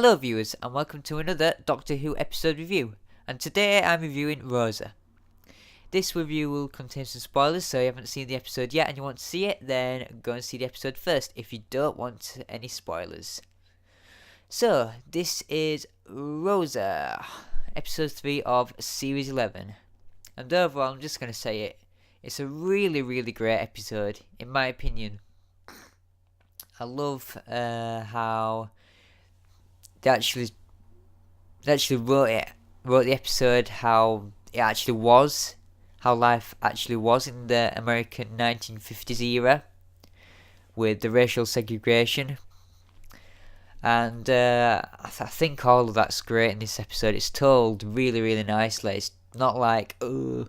Hello viewers and welcome to another Doctor Who episode review, and today I'm reviewing Rosa. This review will contain some spoilers, so if you haven't seen the episode yet and you want to see it, then go and see the episode first if you don't want any spoilers. So, this is Rosa, episode 3 of series 11, and overall I'm just going to say it, it's a really great episode in my opinion. I love how they actually wrote the episode, how it actually was, how life actually was in the American 1950s era with the racial segregation, and I think all of that's great in this episode. It's told really nicely. It's not like, oh,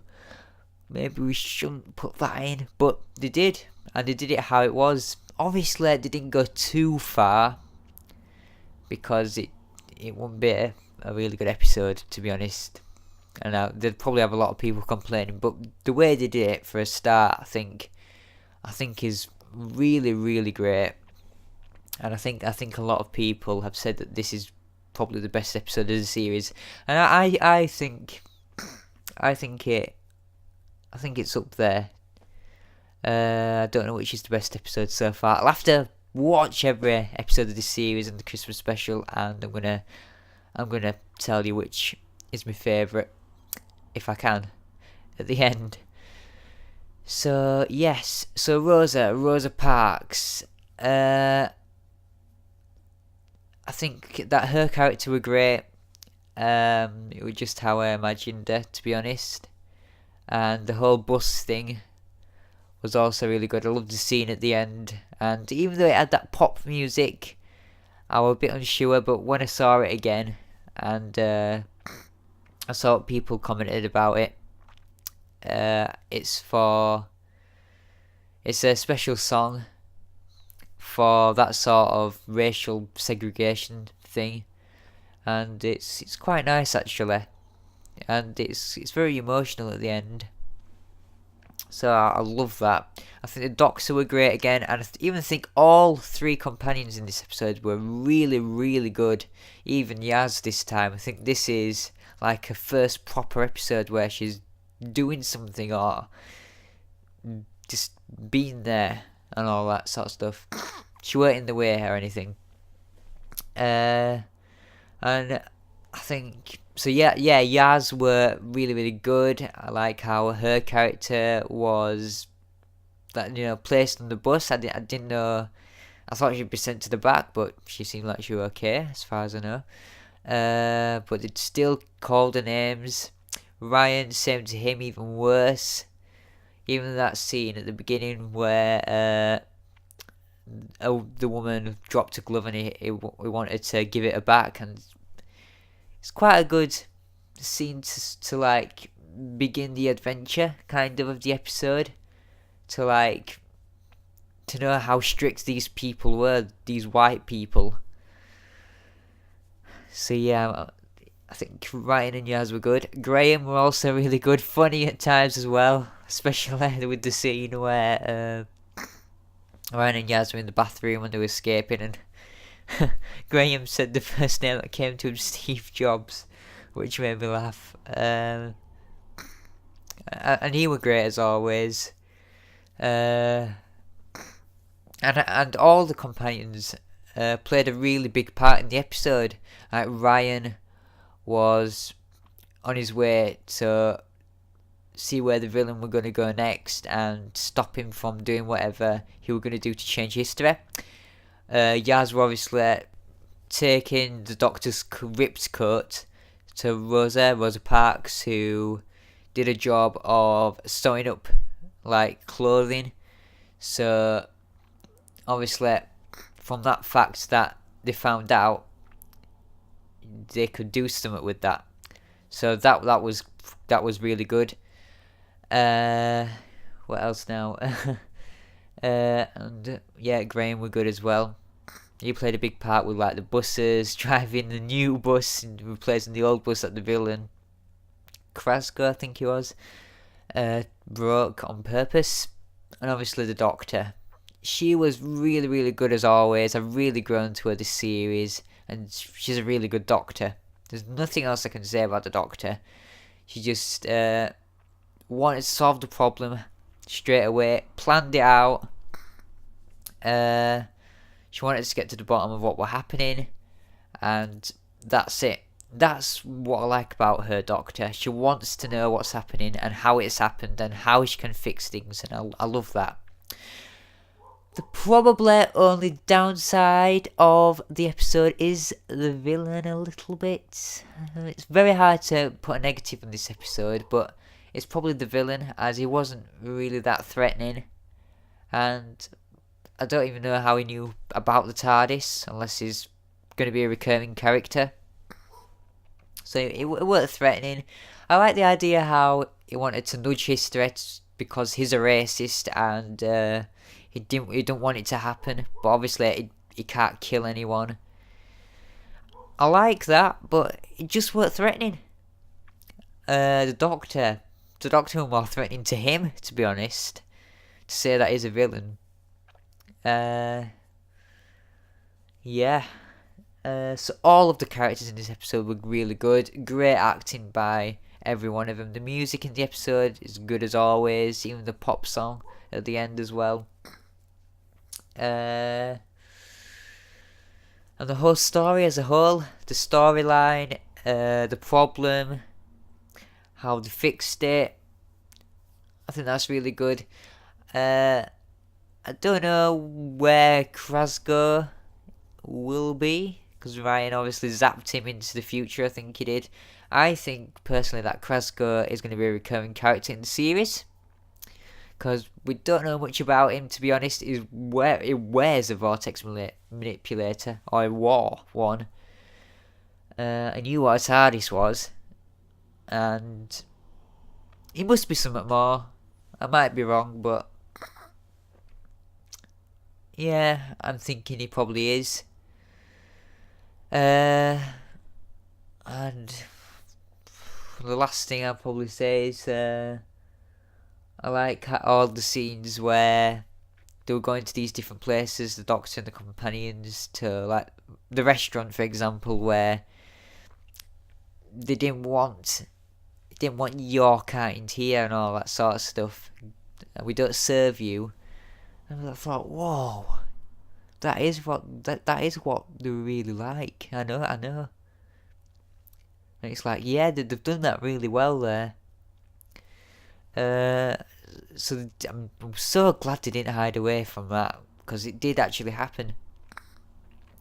maybe we shouldn't put that in, but they did, and they did it how it was. Obviously they didn't go too far, because it wouldn't be a really good episode, to be honest. And they'd probably have a lot of people complaining, but the way they did it for a start, I think is really great. And I think a lot of people have said that this is probably the best episode of the series, and I think it's up there. I don't know which is the best episode so far. I'll have to watch every episode of this series and the Christmas special, and I'm gonna tell you which is my favourite, if I can, at the end. So yes, so Rosa Parks. I think that her character were great. It was just how I imagined her, to be honest, and the whole bus thing was also really good. I loved the scene at the end, and even though it had that pop music, I was a bit unsure, but when I saw it again and I saw what people commented about it, it's a special song for that sort of racial segregation thing, and it's quite nice actually, and it's very emotional at the end. So I love that. I think the Doctor were great again, and I even think all three companions in this episode were really good. Even Yaz this time. I think this is like a first proper episode where she's doing something or just being there and all that sort of stuff. She weren't in the way or anything. And I think so. Yeah. Yaz were really good. I like how her character was, that placed on the bus. I didn't know. I thought she'd be sent to the back, but she seemed like she was okay, as far as I know. But it still called her names. Ryan, same to him, even worse. Even that scene at the beginning where the woman dropped a glove and he wanted to give it her back, and it's quite a good scene to like begin the adventure kind of the episode, to know how strict these people were, these white people. So yeah, I think Ryan and Yaz were good. Graham were also really good, funny at times as well, especially with the scene where Ryan and Yaz were in the bathroom when they were escaping, and Graham said the first name that came to him, Steve Jobs, which made me laugh. And he were great as always. And all the companions played a really big part in the episode. Like Ryan was on his way to see where the villain were going to go next and stop him from doing whatever he were going to do to change history. Yaz were obviously taking the Doctor's ripped coat to Rosa Parks, who did a job of sewing up like clothing. So obviously from that fact that they found out, they could do something with that. So that was really good. What else now? And yeah, Graham were good as well. He played a big part with like the buses, driving the new bus and replacing the old bus that the villain Krasko, I think he was, broke on purpose. And obviously the Doctor, she was really good as always. I've really grown to her this series, and she's a really good doctor. There's nothing else I can say about the Doctor. She just wanted to solve the problem straight away, planned it out. She wanted to get to the bottom of what were happening, and that's it. That's what I like about her, Doctor. She wants to know what's happening and how it's happened and how she can fix things, and I love that. The probably only downside of the episode is the villain a little bit. It's very hard to put a negative on this episode, but it's probably the villain, as he wasn't really that threatening. And I don't even know how he knew about the TARDIS, unless he's going to be a recurring character. So it weren't threatening. I like the idea how he wanted to nudge his threats because he's a racist, and he didn't want it to happen, but obviously he can't kill anyone. I like that, but it just weren't threatening. The Doctor was more threatening to him, to be honest. To say that he's a villain. Yeah. So all of the characters in this episode were really good. Great acting by every one of them. The music in the episode is good as always. Even the pop song at the end as well. And the whole story as a whole, the storyline, the problem, how they fixed it, I think that's really good. I don't know where Krasgo will be, because Ryan obviously zapped him into the future, I think he did. I think personally that Krasgo is going to be a recurring character in the series, because we don't know much about him, to be honest. He wears a vortex manipulator, or he wore one. I knew what a TARDIS was, and he must be something more. I might be wrong, but yeah, I'm thinking he probably is. And the last thing I'll probably say is I like all the scenes where they were going to these different places, the Doctor and the companions, to like the restaurant, for example, where they didn't want your kind here and all that sort of stuff. We don't serve you. And I thought, whoa, that is what they really like. I know. And it's like, yeah, they've done that really well there. So I'm so glad they didn't hide away from that, because it did actually happen.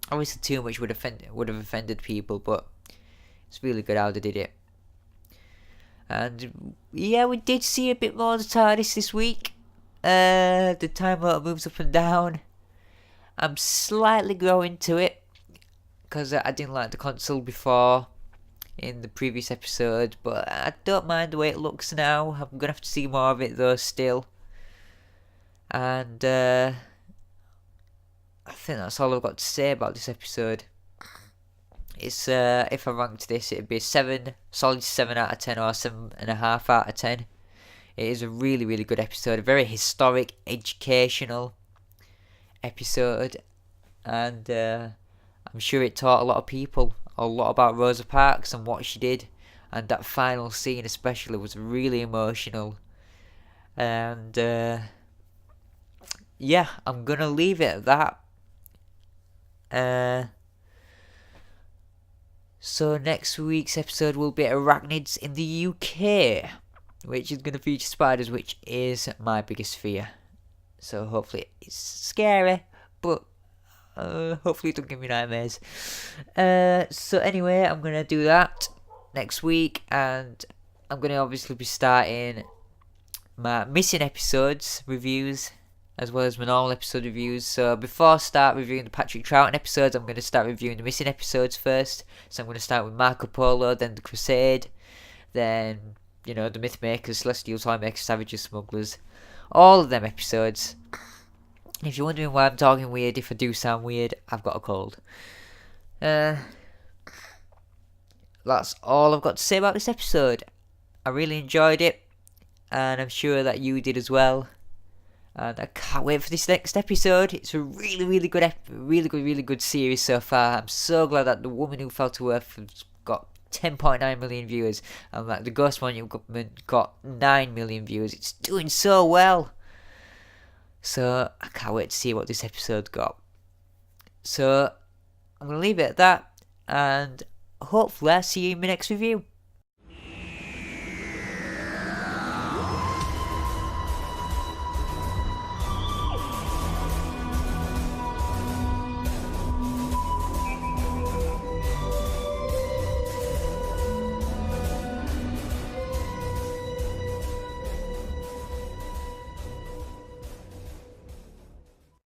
Obviously, too much would have offended people, but it's really good how they did it. And yeah, we did see a bit more of the TARDIS this week. The Time Lord moves up and down. I'm slightly growing to it, because I didn't like the console before in the previous episode, but I don't mind the way it looks now. I'm gonna have to see more of it though still. And I think that's all I've got to say about this episode. It's if I ranked this, it'd be a solid 7 out of 10 or 7.5 out of 10. It is a really, really good episode, a very historic, educational episode, and I'm sure it taught a lot of people a lot about Rosa Parks and what she did, and that final scene especially was really emotional. And yeah, I'm gonna leave it at that. So next week's episode will be Arachnids in the UK, which is going to feature spiders, which is my biggest fear. So hopefully it's scary, but hopefully it don't give me nightmares. So anyway, I'm going to do that next week, and I'm going to obviously be starting my missing episodes reviews, as well as my normal episode reviews. So before I start reviewing the Patrick Troughton episodes, I'm going to start reviewing the missing episodes first. So I'm going to start with Marco Polo, then The Crusade, then, the Mythmakers, Celestials, Toymakers, Savages, Smugglers. All of them episodes. If you're wondering why I'm talking weird, if I do sound weird, I've got a cold. That's all I've got to say about this episode. I really enjoyed it, and I'm sure that you did as well. and I can't wait for this next episode. It's a really good, really good series so far. I'm so glad that The Woman Who Fell to Earth has got 10.9 million viewers, and that The Ghost Monument got 9 million viewers. It's doing so well. So I can't wait to see what this episode got. So I'm going to leave it at that, and hopefully I'll see you in my next review.